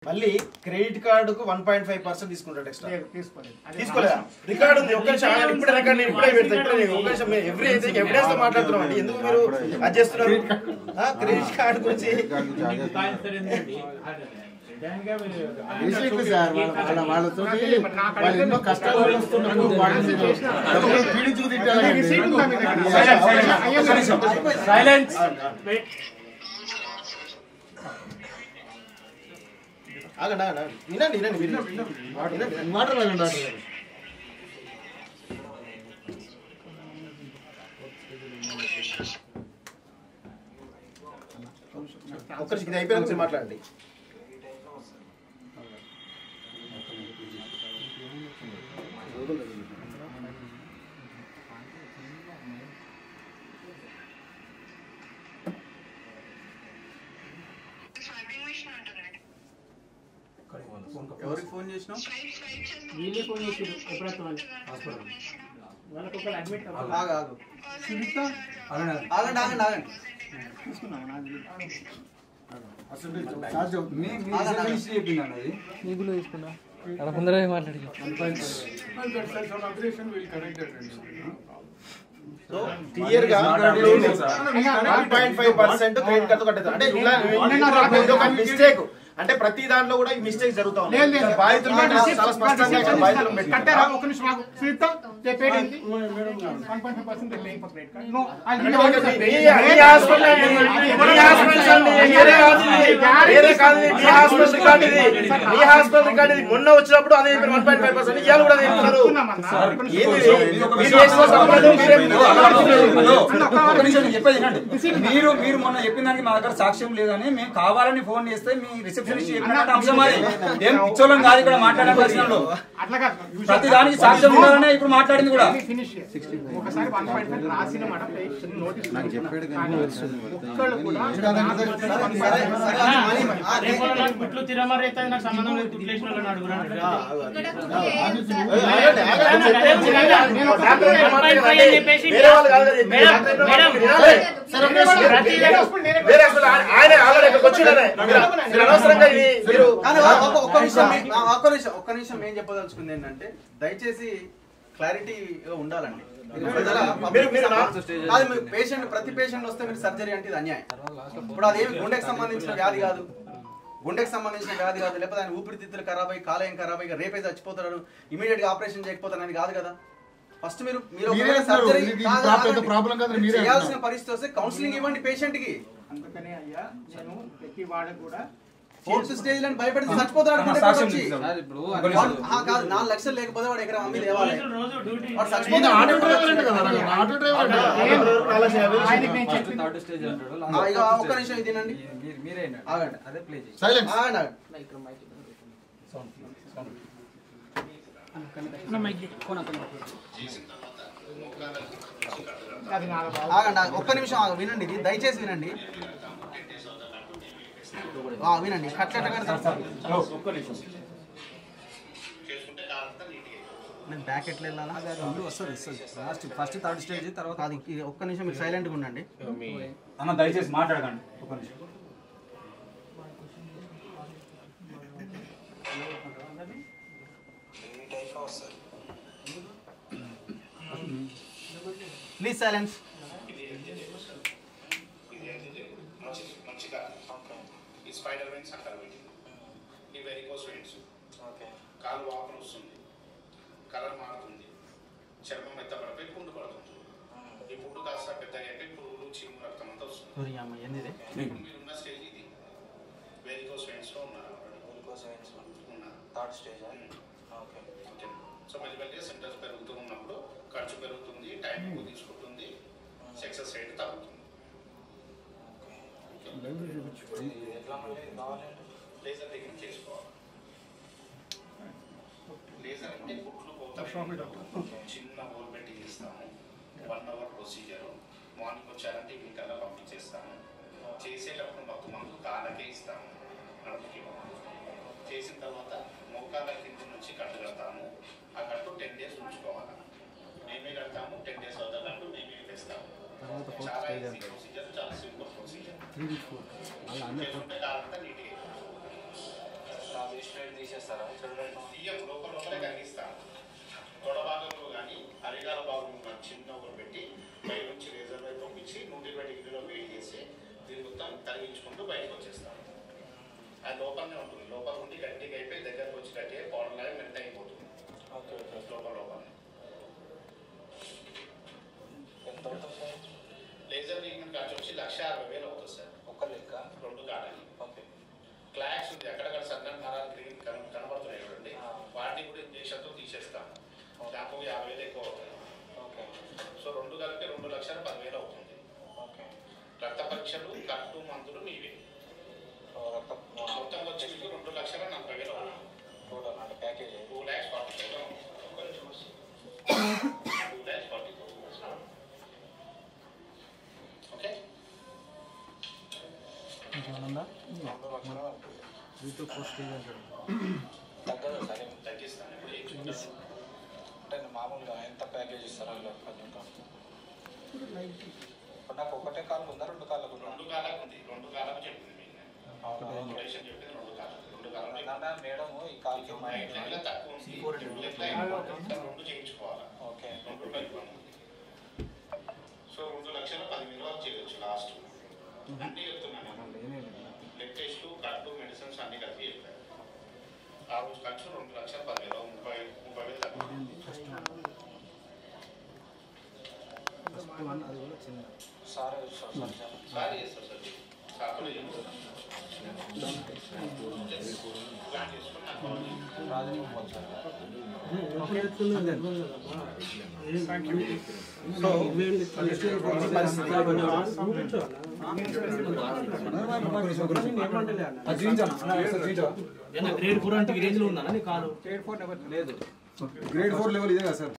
మళ్ళీ క్రెడిట్ కార్డుకు 1.5% తీసుకుంటాడు ఎక్స్ట్రా. తీసుకోలేదా? రికార్డు ఉంది. ఒక్క నిమిషం ఇప్పుడే రికార్డు నేను ఇప్పుడే పెడతా. ఇప్పుడే ఒక్క నిమిషం ఎవిడెన్స్ తో మాట్లాడుతున్నాం అండి. ఎందుకు మీరు అది చేస్తున్నారు? క్రెడిట్ కార్డు గురించి వినండి మాట్లాడండి. ఒక్కరికి ఇది అయిపోయిన మాట్లాడండి. ఎవరికి ఫోన్ చేసినావు? వీళ్ళే ఫోన్ చేసారు. ఎప్పుడైతే వాళ్ళకి ఒకరు అడ్మిట్ ముందరే మాట్లాడి క్లియర్ గా 1.5% క్రెడిట్ కార్డు కట్టేది. అంటే ఇలా మిస్టేక్ అంటే ప్రతి దాంట్లో కూడా ఈ మిస్టేక్ జరుగుతా ఉంది. బాధితులు చాలా స్పష్టంగా ఇక్కడ బాధితులు కట్టారా? ఒక నిమిషం ఆగు. సునీత చెప్పేది 1.5% paying for credit card. No, I'll give you మొన్న వచ్చినప్పుడు అదే 1.5% ఇవాళ కూడా మీరు మొన్న చెప్పిన దానికి మా దగ్గర సాక్ష్యం లేదని మేము కావాలని ఫోన్ చేస్తే మీ రిసెప్షనిస్ట్ చెప్పినట్టు అంశం అది ఏం పిచ్చోళ్ళం కాదు ఇక్కడ మాట్లాడాల్సిన ప్రతి దానికి సాక్ష్యం ఉండాలనే ఇప్పుడు మాట్లాడింది కూడా. ఒకసారి 1.5 రాసిన మాట నోటీస్ ఒక్క నిమిషం ఏం చెప్పదలుచుకుంది ఏంటంటే దయచేసి క్లారిటీగా ఉండాలండి. పేషెంట్ ప్రతి పేషెంట్ వస్తే మీరు సర్జరీ అంటే ఇది అన్యాయం. ఇప్పుడు అదేమి గుండెకి సంబంధించిన వ్యాధి కాదు, లేకపోతే ఆయన ఊపిరితిత్తులు ఖరాబ్ అయ్యి కాలేయం ఖరాబ్ అయ్యి రేపైతే చచ్చిపోతాడు, ఇమీడియట్ గా ఆపరేషన్ చేయకపోతాడని కాదు కదా. ఫస్ట్ మీరు సర్జరీ చేయాల్సిన పరిస్థితి వస్తే కౌన్సిలింగ్ ఇవ్వండి పేషెంట్ కి. అందుకనే అయ్యా నేను ప్రతి వాడ కూడా ఫోర్త్ స్టేజ్ లో భయపడితే చచ్చిపోతాడు. 4 లక్షలు లేకపోతే వాడు ఎకరం అమ్మి లేవాలి. ఒక్క నిమిషం ఇదేనండి, ఒక్క నిమిషం వినండి, ఇది దయచేసి వినండి. వినండి బ్యాక్ ఎట్లా వెళ్ళాలా? ఫస్ట్ థర్డ్ స్టేజ్ తర్వాత అది ఒక్క నిమిషం మీరు సైలెంట్ గా ఉండండి అన్న, దయచేసి మాట్లాడకండి ఒక్క నిమిషం. Please silence. స్పైడర్ వెయిన్స్ అంటారు వీటిని. ఈ వెరికోస్ వెయిన్స్. కాలు వాపులు వస్తుంది, కలర్ మారుతుంది, చర్మం మెత్తపడిపోయి పుండు పడుతుంది. ఈ పుండు కాస్త పెద్దగా అయిపోయి పురుగులు చీము రక్తం అంతా వస్తుంది. మీరున్న స్టేజ్ ఇది. వెరికోస్ వెయిన్స్ లో ఉన్నారు. Third stage. సో మెల్లిమెల్లిగా సింటమ్స్ పెరుగుతూ ఉన్నప్పుడు ఖర్చు పెరుగుతుంది, టైం ఎక్కువ తీసుకుంటుంది, సక్సెస్ రేట్ తగ్గుతుంది. లేజర్ దగ్గర చేసుకోవాలి. లేజర్ అంటే గుడ్లు పోతాయి, చిన్న హోల్ పెట్టి చేస్తాము. 1 అవర్ ప్రొసీజర్. మార్నింగ్ వచ్చారంటే ఈవినింగ్ కల్లా పంపించేస్తాము. చేసేటప్పుడు మొత్తం మందు కాళ్ళకే ఇస్తాము, నడుపుకి. చేసిన తర్వాత మోకాళ్ళ కింద నుంచి కట్టు కడతాము. ఆ కట్టు 10 days ఉంచుకోవాలి. మేమే కడతాము, 10 days అవుతుంది కట్టు మేమే తెస్తాము. చాలా ఈజీ ప్రొసీజర్, చాలా సింపుల్ ప్రొసీజర్. చేసుకుంటే కాలంతా నీట్గా తీయం లోపలే కనిగిస్తాను. తొడ భాగంలో కానీ అరిగాల భాగంలో కానీ చిన్న ఒకరు పెట్టి పై నుంచి లేజర్ వైపు పంపించి 120 డిగ్రీలో వేడి చేసి దీన్ని మొత్తం కరిగించుకుంటూ బయటకు వచ్చేస్తాను. అది లోపలనే ఉంటుంది. లోపల ఉండి గట్టిగా అయిపోయి దగ్గరకు వచ్చి గట్టిగా పౌడర్ లాగా మెత్త అయిపోతుంది. లోపల లేజర్ ట్రీట్మెంట్ ఖర్చు వచ్చి 1,60,000 అవుతుంది సార్. ఒక లెక్క 2 కాడని. క్లాక్స్ ఉంది అక్కడక్కడ సన్నటి నరాలు గ్రీన్ కనబడుతున్నాయి చూడండి, వాటిని కూడా ఇంజక్షన్తో తీసేస్తాను. దాంట్లో 50,000 ఎక్కువ అవుతుంది. సో 2 కలిపి 2,10,000 అవుతుంది. రక్త పరీక్షలు కట్టు మందులు మీవే మొత్తం వచ్చి మీకు 2,40,000 అవుతుంది. 2,40,000 ఓకే. తగ్గిస్తాను అంటే మామూలుగా ఎంత ప్యాకేజ్ ఇస్తారా? నాకు ఒకటే కాలం ఉందా, 2 కాళ్ళకు? 2 కాళ్ళకు ఉంది. 2 కాళ్ళకు చెప్పింది మీకు కొటేషన్ చెప్పింది 2 కాళ్ళకు. మేడం ఈ కాళ్ళకి తక్కువ ఉంది, 2 చేయించుకోవాలి. ఓకే 2 ఇవ్వము. సో 2,10,000 వరకు చేయవచ్చు లాస్ట్. అన్నీ చెప్తున్నాను. బ్లడ్ టెస్ట్ కట్టు మెడిసిన్స్ అన్ని కలిపి చెప్పారు. ఆ రోజు ఖర్చు 2,10,000 30,000 తగ్గుతుంది. సార్ సారీ చేస్తారు సార్. సార్ ప్లాన్ చేసుకుని గ్రేడ్ 4 అంటే ఈ రేంజ్ లో ఉందా కాదు? గ్రేడ్ 4 లెవెల్ లేదు. గ్రేడ్ 4 లెవెల్ ఇదే కదా సార్.